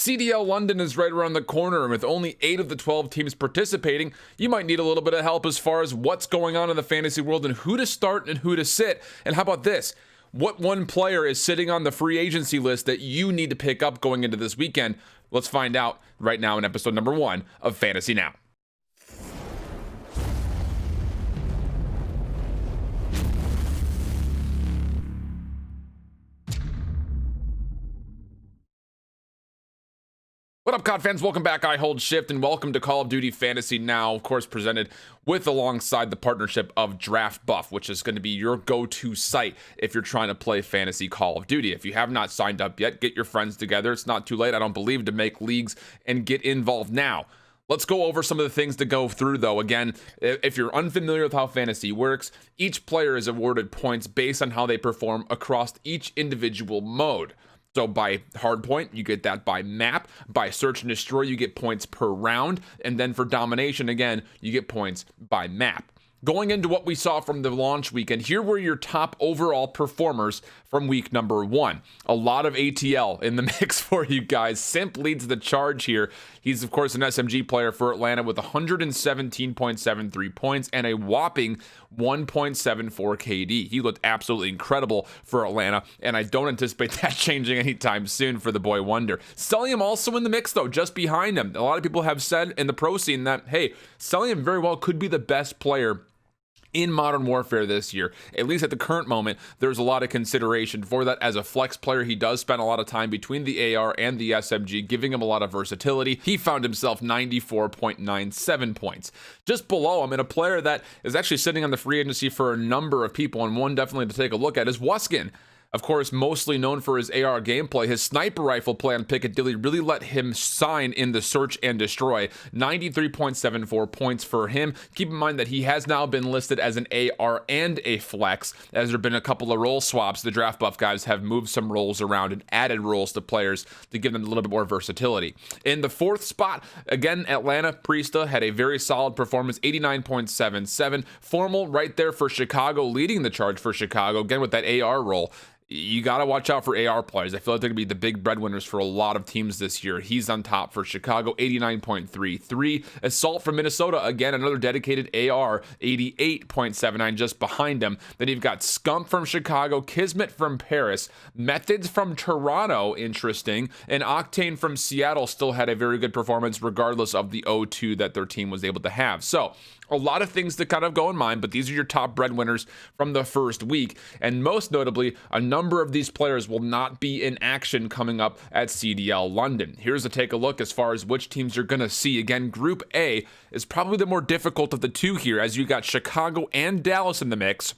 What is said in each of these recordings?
CDL London is right around the corner, and with only 8 of the 12 teams participating, you might need a little bit of help as far as what's going on in the fantasy world and who to start and who to sit. And how about this? What one player is sitting on the free agency list that you need to pick up going into this weekend? Let's find out right now in episode number 1 of Fantasy Now. What up, COD fans? Welcome back. IHOLDSHIFT, and welcome to Call of Duty Fantasy Now, of course, presented with alongside the partnership of DraftBuff, which is going to be your go-to site if you're trying to play fantasy Call of Duty. If you have not signed up yet, get your friends together. It's not too late, I don't believe, to make leagues and get involved now. Let's go over some of the things to go through, though. Again, if you're unfamiliar with how fantasy works, each player is awarded points based on how they perform across each individual mode. So by hardpoint, you get that by map. By search and destroy, you get points per round. And then for domination, again, you get points by map. Going into what we saw from the launch weekend, here were your top overall performers from week number 1. A lot of ATL in the mix for you guys. Simp leads the charge here. He's, of course, an SMG player for Atlanta with 117.73 points and a whopping 1.74 KD. He looked absolutely incredible for Atlanta, and I don't anticipate that changing anytime soon for the boy wonder. Cellium also in the mix, though, just behind him. A lot of people have said in the pro scene that, hey, Cellium very well could be the best player in Modern Warfare this year. At least at the current moment, there's a lot of consideration for that. As a flex player, he does spend a lot of time between the AR and the SMG, giving him a lot of versatility. He found himself 94.97 points. Just below him, and a player that is actually sitting on the free agency for a number of people, and one definitely to take a look at, is Wuskin. Of course, mostly known for his AR gameplay, his sniper rifle play on Piccadilly really let him shine in the search and destroy. 93.74 points for him. Keep in mind that he has now been listed as an AR and a flex, as there have been a couple of role swaps. The DraftBuff guys have moved some roles around and added roles to players to give them a little bit more versatility. In the 4th spot, again, Atlanta Priesta had a very solid performance, 89.77. Formal right there for Chicago, leading the charge for Chicago, again with that AR role. You got to watch out for AR players. I feel like they're going to be the big breadwinners for a lot of teams this year. He's on top for Chicago, 89.33. Assault from Minnesota, again, another dedicated AR, 88.79, just behind him. Then you've got Scump from Chicago, Kismet from Paris, Methods from Toronto, interesting, and Octane from Seattle still had a very good performance regardless of the 0-2 that their team was able to have. So, a lot of things to kind of go in mind, but these are your top breadwinners from the first week. And most notably, a number of these players will not be in action coming up at CDL London. Here's a take a look as far as which teams you're going to see. Again, Group A is probably the more difficult of the two here, as you got Chicago and Dallas in the mix.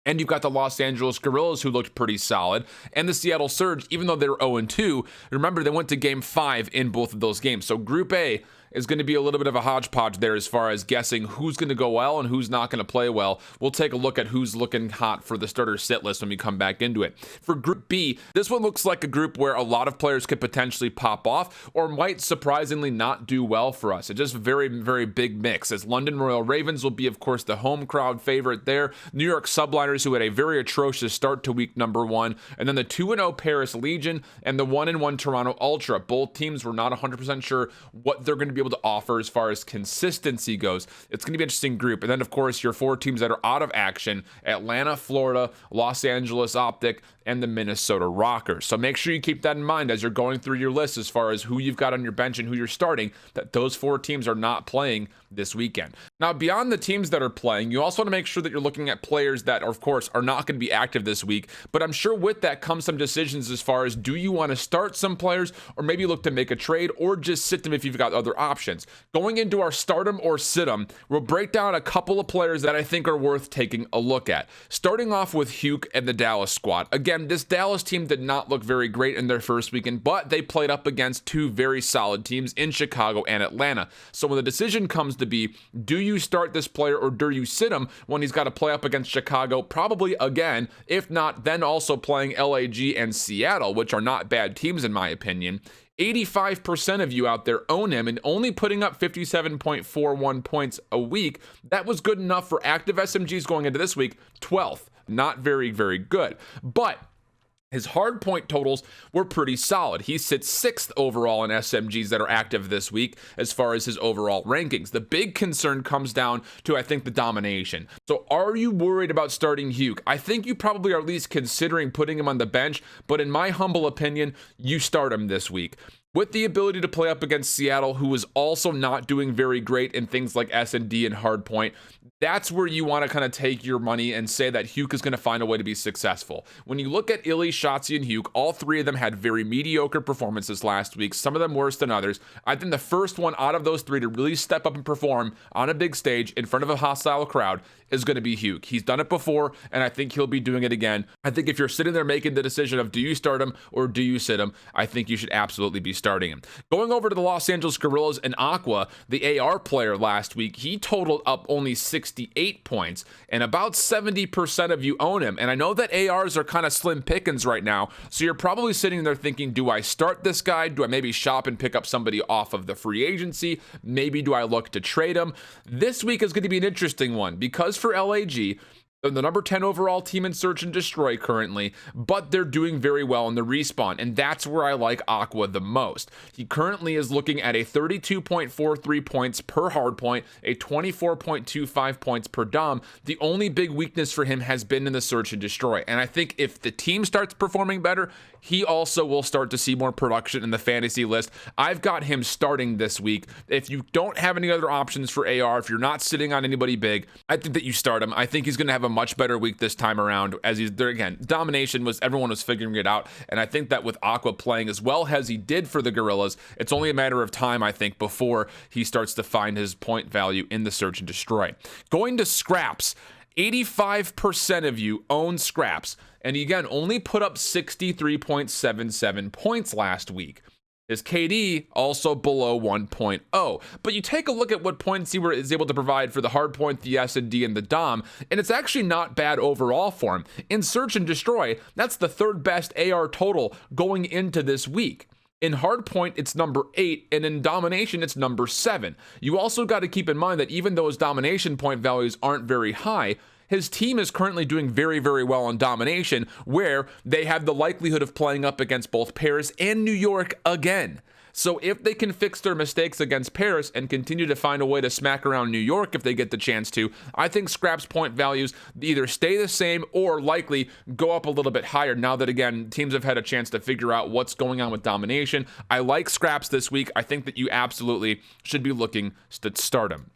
And you've got the Los Angeles Guerrillas, who looked pretty solid, and the Seattle Surge, even though they were 0-2. Remember, they went to Game 5 in both of those games. So Group A is going to be a little bit of a hodgepodge there as far as guessing who's going to go well and who's not going to play well. We'll take a look at who's looking hot for the starter sit list when we come back into it. For Group B, this one looks like a group where a lot of players could potentially pop off or might surprisingly not do well for us. It's just a very, very big mix, as London Royal Ravens will be, of course, the home crowd favorite there. New York Subliners, who had a very atrocious start to week number 1, and then the 2-0 Paris Legion and the 1-1 Toronto Ultra. Both teams were not 100% sure what they're going to be able to offer as far as consistency goes. It's going to be an interesting group. And then, of course, your 4 teams that are out of action: Atlanta, Florida, Los Angeles Optic, and the Minnesota Rockers. So make sure you keep that in mind as you're going through your list as far as who you've got on your bench and who you're starting, that those 4 teams are not playing this weekend. Now, beyond the teams that are playing, you also want to make sure that you're looking at players that, of course, are not going to be active this week. But I'm sure with that comes some decisions as far as, do you want to start some players, or maybe look to make a trade, or just sit them if you've got other options. Going into our start 'em or sit 'em, we'll break down a couple of players that I think are worth taking a look at. Starting off with Hugh and the Dallas squad. Again, this Dallas team did not look very great in their first weekend, but they played up against 2 very solid teams in Chicago and Atlanta. So when the decision comes to be, do you start this player or do you sit him when he's got to play up against Chicago, probably again, if not, then also playing LAG and Seattle, which are not bad teams in my opinion. 85% of you out there own him, and only putting up 57.41 points a week. That was good enough for active SMGs going into this week. 12th, not very, very good. But His hard point totals were pretty solid. He sits 6th overall in SMGs that are active this week as far as his overall rankings. The big concern comes down to, I think, the domination. So are you worried about starting Hugh? I think you probably are at least considering putting him on the bench, but in my humble opinion, you start him this week. With the ability to play up against Seattle, who is also not doing very great in things like S&D and hardpoint, that's where you want to kind of take your money and say that Hugh is going to find a way to be successful. When you look at Illy, Shotz, and Hugh, all three of them had very mediocre performances last week, some of them worse than others. I think the first one out of those three to really step up and perform on a big stage in front of a hostile crowd is going to be Hugh. He's done it before, and I think he'll be doing it again. I think if you're sitting there making the decision of do you start him or do you sit him, I think you should absolutely be starting him. Going over to the Los Angeles Guerrillas and Acqua, the AR player last week, he totaled up only 68 points, and about 70% of you own him. And I know that ARs are kind of slim pickings right now, so you're probably sitting there thinking, do I start this guy? Do I maybe shop and pick up somebody off of the free agency? Maybe do I look to trade him? This week is going to be an interesting one because for LAG, they're the number 10 overall team in Search and Destroy currently, but they're doing very well in the respawn, and that's where I like Acqua the most. He currently is looking at a 32.43 points per hardpoint, a 24.25 points per dom. The only big weakness for him has been in the Search and Destroy, and I think if the team starts performing better, he also will start to see more production in the fantasy list. I've got him starting this week. If you don't have any other options for AR, if you're not sitting on anybody big, I think that you start him. I think he's going to have a much better week this time around, as he's there again. Domination was, everyone was figuring it out, and I think that with Acqua playing as well as he did for the Guerrillas, it's only a matter of time, I think, before he starts to find his point value in the Search and Destroy. Going to Scraps, 85% of you own Scraps, and he again only put up 63.77 points last week. His KD also below 1.0. But you take a look at what points he is able to provide for the hardpoint, the S&D, and the Dom, and it's actually not bad overall for him. In Search and Destroy, that's the third best AR total going into this week. In hardpoint, it's number 8, and in domination, it's number 7. You also got to keep in mind that even though his domination point values aren't very high, his team is currently doing very, very well on domination, where they have the likelihood of playing up against both Paris and New York again. So if they can fix their mistakes against Paris and continue to find a way to smack around New York if they get the chance to, I think Scrap's point values either stay the same or likely go up a little bit higher now that, again, teams have had a chance to figure out what's going on with domination. I like Scraps this week. I think that you absolutely should be looking to start him.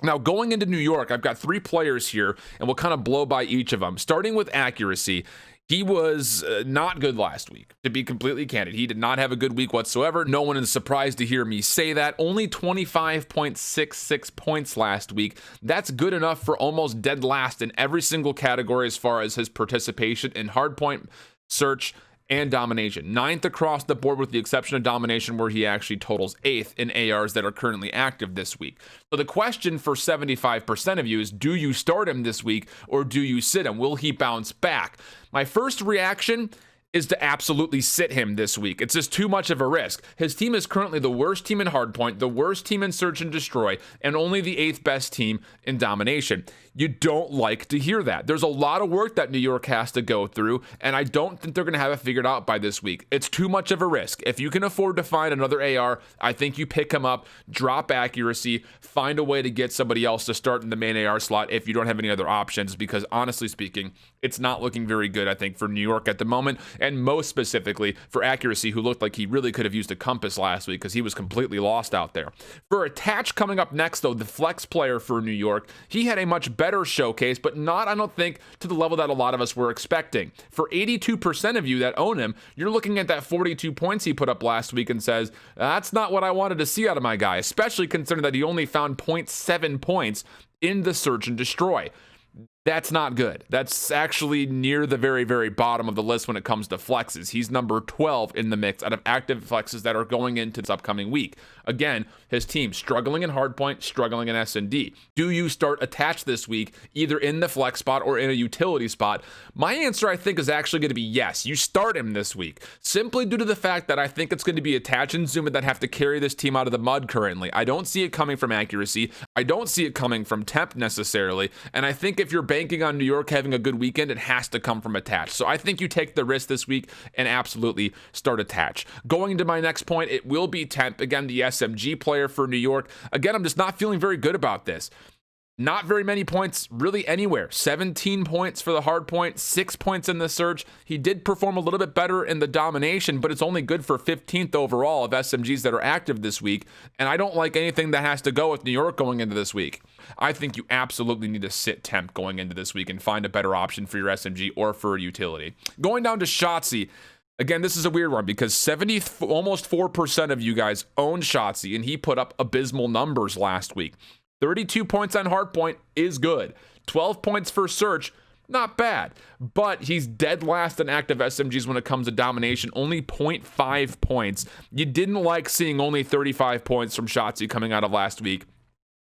Now, going into New York, I've got 3 players here, and we'll kind of blow by each of them. Starting with Accuracy, he was not good last week, to be completely candid. He did not have a good week whatsoever. No one is surprised to hear me say that. Only 25.66 points last week. That's good enough for almost dead last in every single category as far as his participation in hardpoint, search, and domination. 9th across the board with the exception of domination, where he actually totals 8th in ARs that are currently active this week. So the question for 75% of you is, do you start him this week or do you sit him? Will he bounce back? My first reaction is to absolutely sit him this week. It's just too much of a risk. His team is currently the worst team in hardpoint, the worst team in search and destroy, and only the 8th best team in domination. You don't like to hear that. There's a lot of work that New York has to go through, and I don't think they're going to have it figured out by this week. It's too much of a risk. If you can afford to find another AR, I think you pick him up, drop accuracy, find a way to get somebody else to start in the main AR slot if you don't have any other options, because honestly speaking, it's not looking very good, I think, for New York at the moment, and most specifically for Accuracy, who looked like he really could have used a compass last week because he was completely lost out there. For Attach coming up next, though, the flex player for New York, he had a much better showcase, but not, I don't think, to the level that a lot of us were expecting. For 82% of you that own him, you're looking at that 42 points he put up last week and says, that's not what I wanted to see out of my guy, especially considering that he only found 0.7 points in the search and destroy. That's not good. That's actually near the very, very bottom of the list when it comes to flexes. He's number 12 in the mix out of active flexes that are going into this upcoming week. Again, his team struggling in hardpoint, struggling in S&D. Do you start Attach this week, either in the flex spot or in a utility spot? My answer, I think, is actually going to be yes. You start him this week, simply due to the fact that I think it's going to be Attach and Zuma that have to carry this team out of the mud currently. I don't see it coming from Accuracy. I don't see it coming from Temp necessarily. And I think if you're banking on New York having a good weekend, it has to come from attach. So I think you take the risk this week and absolutely start attach. Going into my next point, it will be Temp. Again, the SMG player for New York. Again, I'm just not feeling very good about this. Not very many points really anywhere. 17 points for the hard point, 6 points in the search. He did perform a little bit better in the domination, but it's only good for 15th overall of SMGs that are active this week. And I don't like anything that has to go with New York going into this week. I think you absolutely need to sit Temp going into this week and find a better option for your SMG or for a utility. Going down to Shotz. Again, this is a weird one because almost 4% of you guys own Shotz, and he put up abysmal numbers last week. 32 points on hardpoint is good. 12 points for search, not bad. But he's dead last in active SMGs when it comes to domination, only 0.5 points. You didn't like seeing only 35 points from Shotz coming out of last week.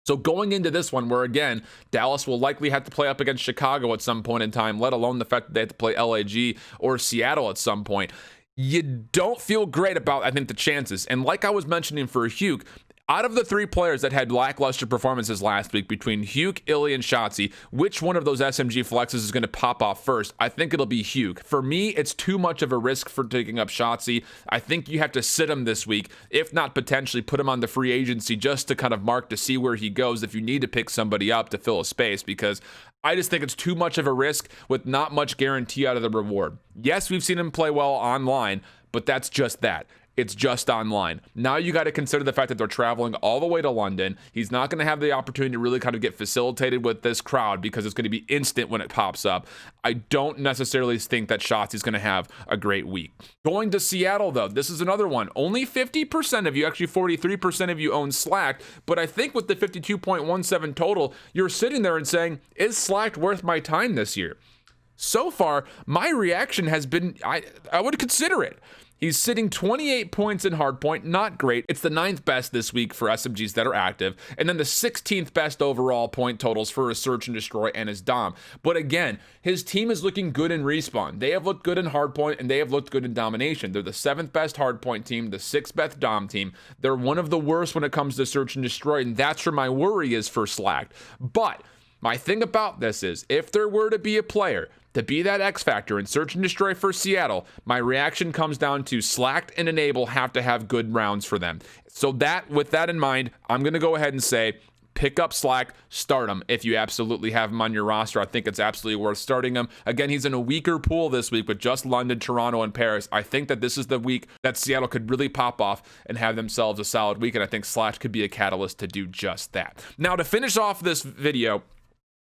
So going into this one, where again, Dallas will likely have to play up against Chicago at some point in time, let alone the fact that they have to play LAG or Seattle at some point, you don't feel great about, I think, the chances. And like I was mentioning for Hugh, out of the 3 players that had lackluster performances last week between Hugh, Illy, and Shotz, which one of those SMG flexes is going to pop off first? I think it'll be Hugh. For me, it's too much of a risk for taking up Shotz. I think you have to sit him this week, if not potentially put him on the free agency just to kind of mark to see where he goes if you need to pick somebody up to fill a space, because I just think it's too much of a risk with not much guarantee out of the reward. Yes, we've seen him play well online, but that's just that. It's just online. Now you got to consider the fact that they're traveling all the way to London. He's not going to have the opportunity to really kind of get facilitated with this crowd because it's going to be instant when it pops up. I don't necessarily think that Shotz is going to have a great week. Going to Seattle, though, this is another one. Only 50% of you, actually 43% of you own Slack, but I think with the 52.17 total, you're sitting there and saying, is Slack worth my time this year? So far, my reaction has been, I would consider it. He's sitting 28 points in hardpoint, not great. It's the 9th best this week for SMGs that are active, and then the 16th best overall point totals for his search and destroy and his dom. But again, his team is looking good in respawn. They have looked good in hardpoint, and they have looked good in domination. They're the 7th best hardpoint team, the 6th best dom team. They're one of the worst when it comes to search and destroy, and that's where my worry is for Slack. But my thing about this is, if there were to be a player to be that X factor in search and destroy for Seattle, my reaction comes down to Slack and Enable have to have good rounds for them. So with that in mind, I'm going to go ahead and say, pick up Slack, start him if you absolutely have him on your roster. I think it's absolutely worth starting him. Again, he's in a weaker pool this week with just London, Toronto, and Paris. I think that this is the week that Seattle could really pop off and have themselves a solid week, and I think Slack could be a catalyst to do just that. Now, to finish off this video,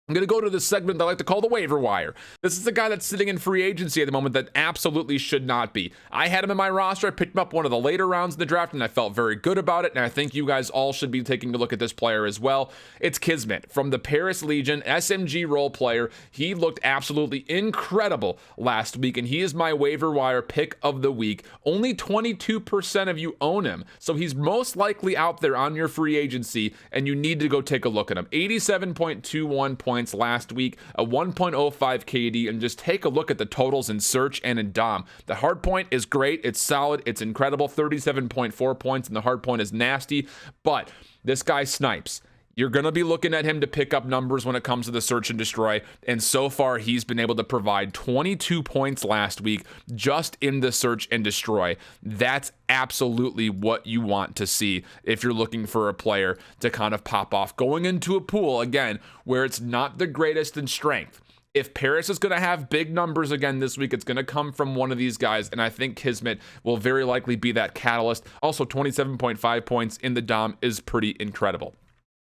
I'm going to go to the segment that I like to call the waiver wire. This is the guy that's sitting in free agency at the moment that absolutely should not be. I had him in my roster. I picked him up one of the later rounds in the draft, and I felt very good about it, and I think you guys all should be taking a look at this player as well. It's Kismet from the Paris Legion, SMG role player. He looked absolutely incredible last week, and he is my waiver wire pick of the week. Only 22% of you own him, so he's most likely out there on your free agency, and you need to go take a look at him. 87.21 points last week, a 1.05 KD, and just take a look at the totals in search and in dom. The hard point is great, it's solid, it's incredible. 37.4 points, and the hard point is nasty, but this guy snipes. You're going to be looking at him to pick up numbers when it comes to the search and destroy, and so far he's been able to provide 22 points last week just in the search and destroy. That's absolutely what you want to see if you're looking for a player to kind of pop off going into a pool, again, where it's not the greatest in strength. If Paris is going to have big numbers again this week, it's going to come from one of these guys, and I think Kismet will very likely be that catalyst. Also, 27.5 points in the dom is pretty incredible.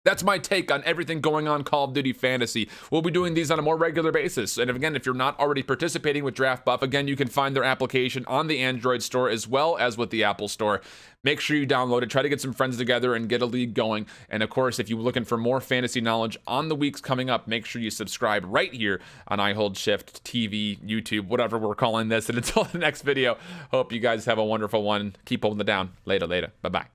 That's my take on everything going on Call of Duty Fantasy. We'll be doing these on a more regular basis. And again, if you're not already participating with DraftBuff, again, you can find their application on the Android store as well as with the Apple store. Make sure you download it, try to get some friends together and get a league going. And of course, if you're looking for more fantasy knowledge on the weeks coming up, make sure you subscribe right here on IHOLDSHIFT, TV, YouTube, whatever we're calling this. And until the next video, hope you guys have a wonderful one. Keep holding it down. Later. Bye-bye.